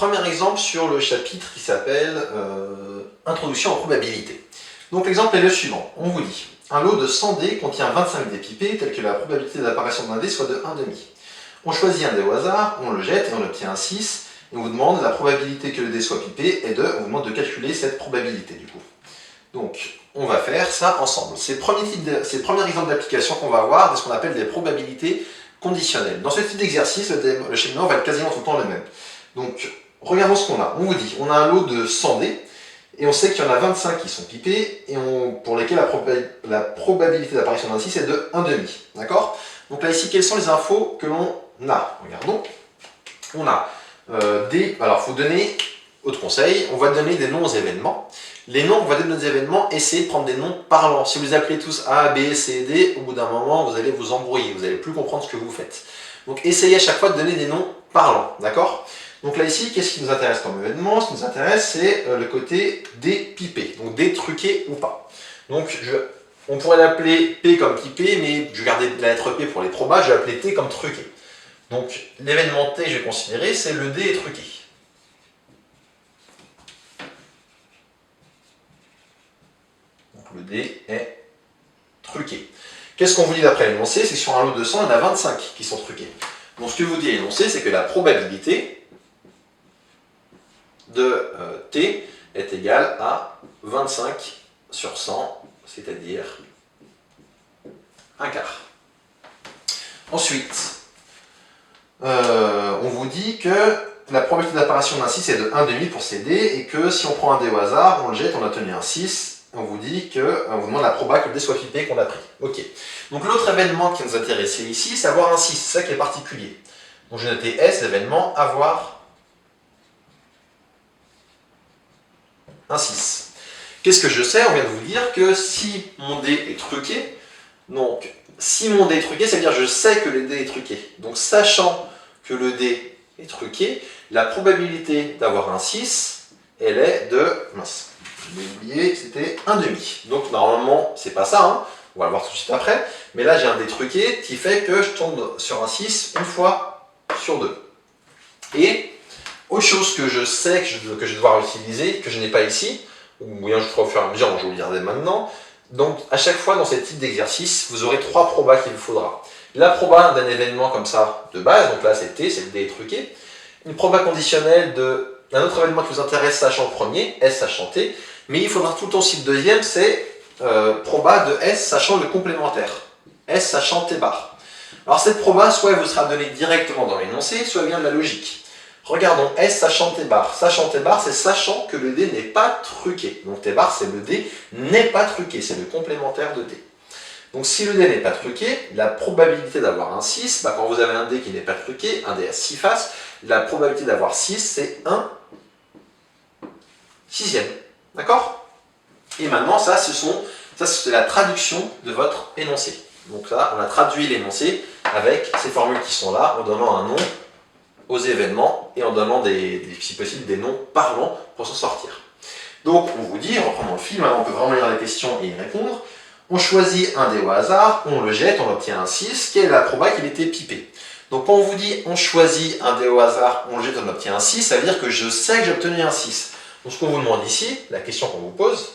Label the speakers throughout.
Speaker 1: premier exemple sur le chapitre qui s'appelle Introduction en probabilité. Donc l'exemple est le suivant. On vous dit, un lot de 100 dés contient 25 dés pipés, tel que la probabilité d'apparition d'un dé soit de 1,5. On choisit un dé au hasard, on le jette et on obtient un 6. Et on vous demande la probabilité que le dé soit pipé est de, on vous demande de calculer cette probabilité du coup. Donc on va faire ça ensemble. C'est le premier exemple d'application qu'on va avoir de ce qu'on appelle des probabilités conditionnelles. Dans ce type d'exercice, le cheminement va être quasiment tout le temps le même. Donc regardons ce qu'on a. On vous dit, on a un lot de 100 dés, et on sait qu'il y en a 25 qui sont pipés, et pour lesquels la probabilité d'apparition d'un 6 est de 1,5. D'accord? Donc là ici, quelles sont les infos que l'on a? Regardons. On a alors il faut donner, autre conseil, on va donner des noms aux événements. Les noms, on va donner aux événements, essayez de prendre des noms parlants. Si vous appelez tous A, B, C, D, au bout d'un moment, vous allez vous embrouiller, vous n'allez plus comprendre ce que vous faites. Donc essayez à chaque fois de donner des noms parlants, d'accord? Donc là ici, qu'est-ce qui nous intéresse comme événement? Ce qui nous intéresse, c'est le côté D pipé, donc D truqué ou pas. Donc on pourrait l'appeler P comme pipé, mais je vais garder la lettre P pour les probas, je vais l'appeler T comme truqué. Donc l'événement T, je vais considérer, c'est le dé est truqué. Donc le dé est truqué. Qu'est-ce qu'on vous dit d'après l'énoncé? C'est que sur un lot de 100, il y en a 25 qui sont truqués. Donc ce que vous dit l'énoncé, c'est que la probabilité de T est égale à 25 sur 100, c'est-à-dire un quart. Ensuite, on vous dit que la probabilité d'apparition d'un 6 est de 1,5 pour ces dés, et que si on prend un dé au hasard, on le jette, on a obtenu un 6, on vous dit on vous demande la proba que le dé soit pipé qu'on a pris. Ok. Donc l'autre événement qui nous intéressait ici, c'est avoir un 6, c'est ça qui est particulier. Donc j'ai noté S, événement, avoir un 6. Qu'est-ce que je sais? On vient de vous dire que si mon dé est truqué, donc si mon dé est truqué, ça veut dire que je sais que le dé est truqué. Donc sachant que le dé est truqué, la probabilité d'avoir un 6, elle est de... mince, je l'ai oublié, c'était 1,5. Donc normalement, c'est pas ça, hein, on va le voir tout de suite après, mais là j'ai un dé truqué qui fait que je tombe sur un 6 une fois sur 2. Et autre chose que je sais que je vais devoir utiliser, que je n'ai pas ici, ou bien je ferai au fur et à mesure, je vous le dirai maintenant. Donc à chaque fois dans ce type d'exercice, vous aurez 3 probas qu'il vous faudra. La proba d'un événement comme ça de base, donc là c'est T, c'est le dé truqué. Une proba conditionnelle d'un autre événement qui vous intéresse sachant le premier, S sachant T. Mais il faudra tout le temps aussi le deuxième, c'est proba de S sachant le complémentaire. S sachant T bar. Alors cette proba, soit elle vous sera donnée directement dans l'énoncé, soit elle vient de la logique. Regardons S sachant T bar. Sachant T bar, c'est sachant que le dé n'est pas truqué. Donc T bar, c'est le dé n'est pas truqué, c'est le complémentaire de D. Donc si le dé n'est pas truqué, la probabilité d'avoir un 6, quand vous avez un dé qui n'est pas truqué, un dé à 6 faces, la probabilité d'avoir 6, c'est 1 sixième. D'accord? Et maintenant, ça c'est la traduction de votre énoncé. Donc là, on a traduit l'énoncé avec ces formules qui sont là, en donnant un nom aux événements et en donnant si possible des noms parlants pour s'en sortir. Donc on vous dit, reprenons le fil, maintenant on peut vraiment lire les questions et y répondre. On choisit un dé au hasard, on le jette, on obtient un 6, quelle est la proba qu'il était pipé? Donc quand on vous dit on choisit un dé au hasard, on le jette, on obtient un 6, ça veut dire que je sais que j'ai obtenu un 6. Donc ce qu'on vous demande ici, la question qu'on vous pose,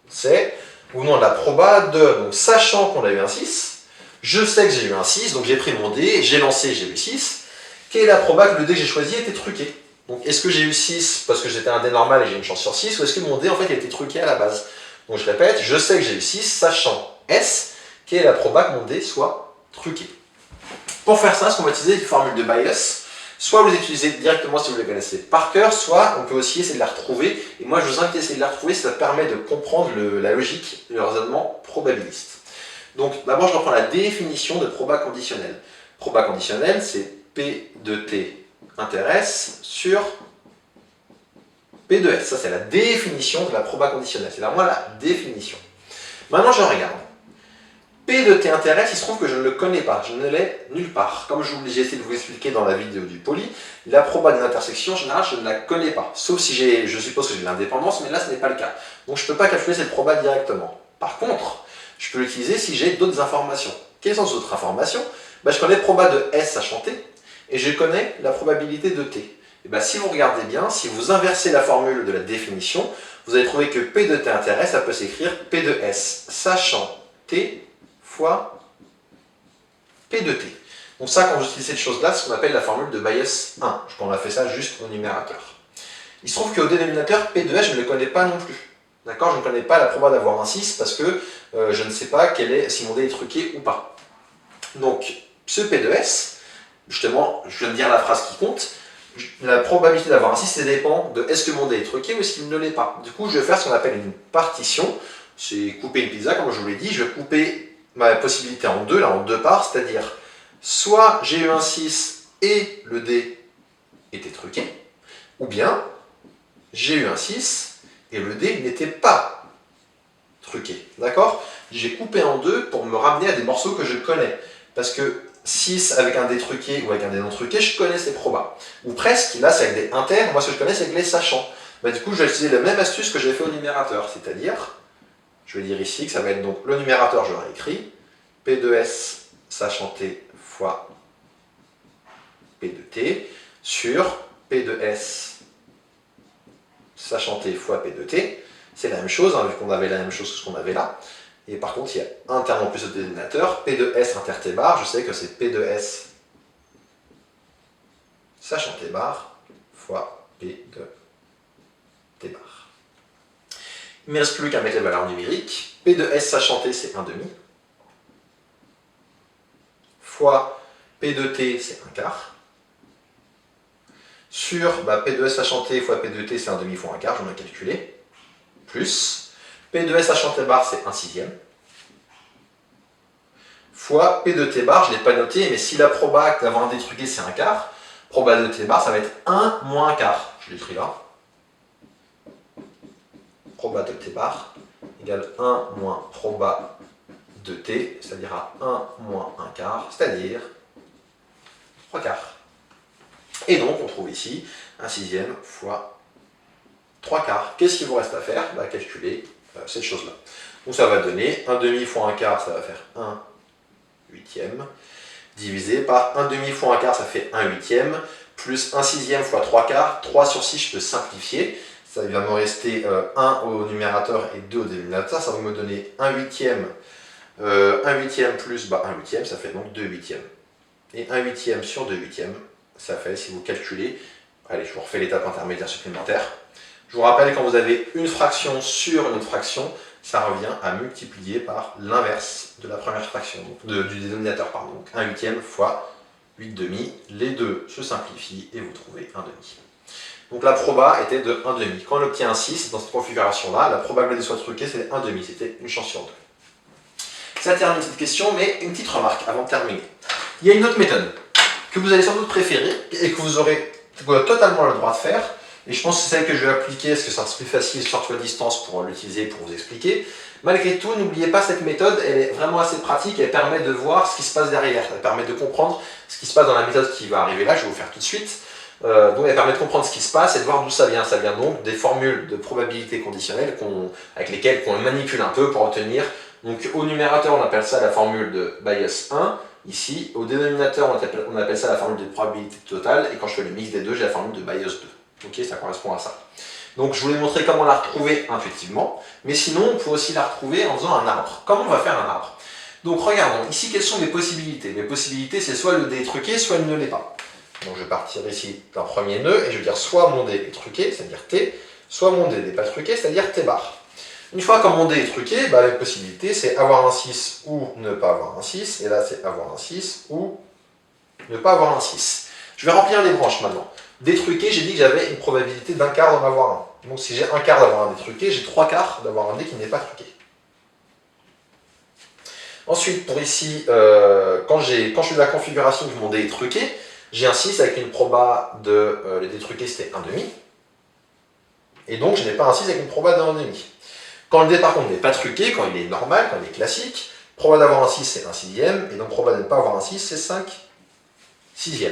Speaker 1: c'est, on vous demande la proba donc sachant qu'on a eu un 6, je sais que j'ai eu un 6, donc j'ai pris mon dé, j'ai lancé, j'ai eu 6. Quelle est la proba que le dé que j'ai choisi était truqué? Donc est-ce que j'ai eu 6 parce que j'étais un dé normal et j'ai une chance sur 6, ou est-ce que mon dé en fait a été truqué à la base? Donc je répète, je sais que j'ai eu 6, sachant S, quelle est la proba que mon dé soit truqué? Pour faire ça, on va utiliser une formule de bias. Soit vous les utilisez directement si vous les connaissez par cœur, soit on peut aussi essayer de la retrouver. Et moi je vous invite à essayer de la retrouver, ça permet de comprendre la logique et le raisonnement probabiliste. Donc d'abord je reprends la définition de proba conditionnelle. Proba conditionnelle, c'est P de T intéresse sur P de S. Ça c'est la définition de la proba conditionnelle. C'est vraiment la définition. Maintenant je regarde. P de T intéresse, il se trouve que je ne le connais pas, je ne l'ai nulle part. Comme j'ai essayé de vous expliquer dans la vidéo du poly, la proba d'une intersection, en général, je ne la connais pas. Sauf si je suppose que j'ai de l'indépendance, mais là ce n'est pas le cas. Donc je ne peux pas calculer cette proba directement. Par contre, je peux l'utiliser si j'ai d'autres informations. Quelles sont ces autres informations? Je connais proba de S sachant T, et je connais la probabilité de t. Et bien, si vous regardez bien, si vous inversez la formule de la définition, vous allez trouver que P de t intérêt, ça peut s'écrire P de S, sachant t fois P de t. Donc ça, quand j'utilise cette chose-là, c'est ce qu'on appelle la formule de Bayes 1. On a fait ça juste au numérateur. Il se trouve qu'au dénominateur, P de S, je ne le connais pas non plus. D'accord? Je ne connais pas la proba d'avoir un 6 parce que je ne sais pas si mon dé est truqué ou pas. Donc, ce P de S, justement, je viens de dire la phrase qui compte, la probabilité d'avoir un 6, ça dépend de est-ce que mon dé est truqué ou est-ce qu'il ne l'est pas. Du coup, je vais faire ce qu'on appelle une partition. C'est couper une pizza, comme je vous l'ai dit. Je vais couper ma possibilité en deux, là, en deux parts, c'est-à-dire soit j'ai eu un 6 et le dé était truqué, ou bien j'ai eu un 6 et le dé n'était pas truqué. D'accord? J'ai coupé en deux pour me ramener à des morceaux que je connais. Parce que 6 avec un dé truqué ou avec un dé non truqué, je connais ces probas. Ou presque, là c'est avec des inters, moi ce que je connais c'est avec les sachants. Bah, du coup, je vais utiliser la même astuce que j'ai fait au numérateur, c'est-à-dire, je vais dire ici que ça va être donc le numérateur, je l'aurai écrit, P de S sachant t fois P de t sur P de S sachant t fois P de t. C'est la même chose, hein, vu qu'on avait la même chose que ce qu'on avait là. Et par contre, il y a un terme en plus au dénominateur, P de S inter T bar, je sais que c'est P de S sachant T bar fois P de T bar. Il ne me reste plus qu'à mettre les valeurs numériques. P de S sachant T, c'est 1,5. Fois P de T, c'est 1/4. Sur P de S sachant T fois P de T, c'est 1,5 fois 1/4, j'en ai calculé. Plus P de S sachant T bar, c'est 1/6. Fois P de T bar, je ne l'ai pas noté, mais si la proba d'avoir un dé truqué, c'est 1/4, proba de T bar, ça va être 1 moins 1/4. Je l'écris là. Proba de T bar égale 1 moins proba de T, c'est-à-dire à 1 moins 1/4, c'est-à-dire 3/4. Et donc, on trouve ici 1/6 fois 3/4. Qu'est-ce qu'il vous reste à faire? Calculer cette chose-là. Donc ça va donner 1,5 fois 1/4, ça va faire 1/8, divisé par 1,5 fois 1/4, ça fait 1/8, plus 1/6 fois 3/4, 3 sur 6, je peux simplifier. Ça, il va me rester 1 au numérateur et 2 au dénominateur, ça va me donner 1/8, 1/8 plus 1/8, ça fait donc 2/8. Et 1/8 sur 2/8, ça fait, si vous calculez, allez, je vous refais l'étape intermédiaire supplémentaire. Je vous rappelle, quand vous avez une fraction sur une autre fraction, ça revient à multiplier par l'inverse de la première fraction, donc du dénominateur, pardon. Donc 1/8 fois 8,5, les deux se simplifient et vous trouvez 1,5. Donc la proba était de 1,5. Quand on obtient un 6, dans cette configuration-là, la probabilité soit truquée, c'est 1,5, c'était une chance sur deux. Ça termine cette question, mais une petite remarque avant de terminer. Il y a une autre méthode que vous allez sans doute préférer et que vous aurez totalement le droit de faire. Et je pense que c'est celle que je vais appliquer, parce que ça sera plus facile, surtout à distance, pour l'utiliser, pour vous expliquer. Malgré tout, n'oubliez pas cette méthode, elle est vraiment assez pratique, elle permet de voir ce qui se passe derrière, elle permet de comprendre ce qui se passe dans la méthode qui va arriver là, je vais vous faire tout de suite. Donc elle permet de comprendre ce qui se passe et de voir d'où ça vient. Ça vient donc des formules de probabilité conditionnelle avec lesquelles on manipule un peu pour obtenir. Donc au numérateur, on appelle ça la formule de Bayes 1. Ici, au dénominateur, on appelle ça la formule de probabilité totale. Et quand je fais le mix des deux, j'ai la formule de Bayes 2. Ok, ça correspond à ça. Donc je voulais montrer comment la retrouver intuitivement. Mais sinon, on peut aussi la retrouver en faisant un arbre. Comment on va faire un arbre? Donc regardons, ici, quelles sont mes possibilités? Mes possibilités, c'est soit le dé est truqué, soit il ne l'est pas. Donc je vais partir ici d'un premier nœud et je vais dire soit mon dé est truqué, c'est-à-dire T, soit mon dé n'est pas truqué, c'est-à-dire T bar. Une fois que mon dé est truqué, la possibilité c'est avoir un 6 ou ne pas avoir un 6, et là c'est avoir un 6 ou ne pas avoir un 6. Je vais remplir les branches maintenant. Dé truqué, j'ai dit que j'avais une probabilité d'1/4 d'en avoir un. Donc si j'ai 1/4 d'avoir un dé truqué, j'ai 3/4 d'avoir un dé qui n'est pas truqué. Ensuite, pour ici, quand je fais la configuration que mon dé est truqué, j'ai un 6 avec une proba de le dé truqué c'était 1,5. Et donc je n'ai pas un 6 avec une proba de 1,5. Quand le dé par contre n'est pas truqué, quand il est normal, quand il est classique, proba d'avoir un 6 c'est 1/6, et donc proba de ne pas avoir un 6 c'est 5/6.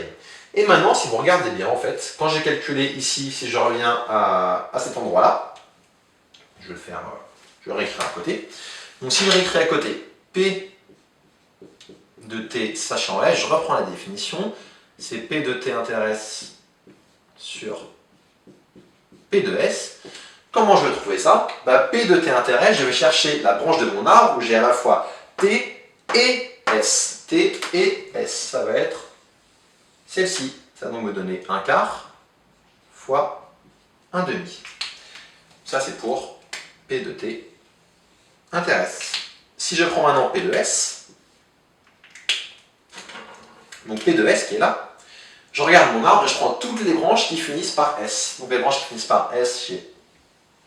Speaker 1: Et maintenant, si vous regardez bien en fait, quand j'ai calculé ici, si je reviens à cet endroit-là, je vais le réécrire à côté. Donc si je réécris à côté, P de T sachant S, je reprends la définition, c'est P de T inter S sur P de S. Comment je vais trouver ça? P de T inter S, je vais chercher la branche de mon arbre où j'ai à la fois T et S. T et S, ça va être celle-ci. Ça va donc me donner 1/4 fois 1/2. Ça, c'est pour P de T inter S. Si je prends maintenant P de S, donc P de S qui est là, je regarde mon arbre et je prends toutes les branches qui finissent par S. Donc les branches qui finissent par S, j'ai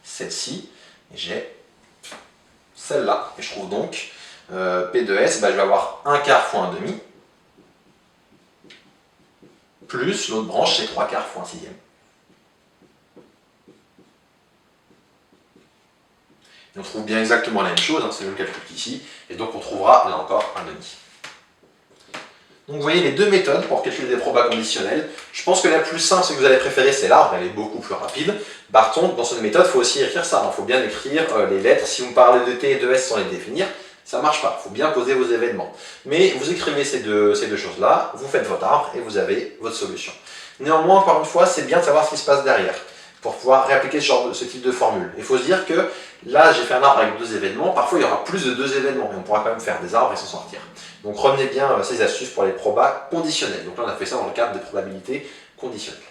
Speaker 1: celle-ci et j'ai celle-là. Et je trouve donc P de S, je vais avoir 1/4 fois 1/2, plus l'autre branche, c'est 3/4 fois 1/6. Et on trouve bien exactement la même chose, c'est le même calcul qu'ici, et donc on trouvera là encore 1/2. Donc vous voyez les deux méthodes pour calculer des probas conditionnels. Je pense que la plus simple, ce que vous allez préférer, c'est l'arbre, elle est beaucoup plus rapide. Par contre, dans cette méthode, il faut aussi écrire ça, il faut bien écrire les lettres. Si vous me parlez de T et de S sans les définir, ça ne marche pas, il faut bien poser vos événements. Mais vous écrivez ces deux choses-là, vous faites votre arbre et vous avez votre solution. Néanmoins, encore une fois, c'est bien de savoir ce qui se passe derrière pour pouvoir réappliquer ce type de formule. Il faut se dire que là, j'ai fait un arbre avec 2 événements, parfois il y aura plus de 2 événements, mais on pourra quand même faire des arbres et s'en sortir. Donc retenez bien ces astuces pour les probas conditionnels. Donc là, on a fait ça dans le cadre des probabilités conditionnelles.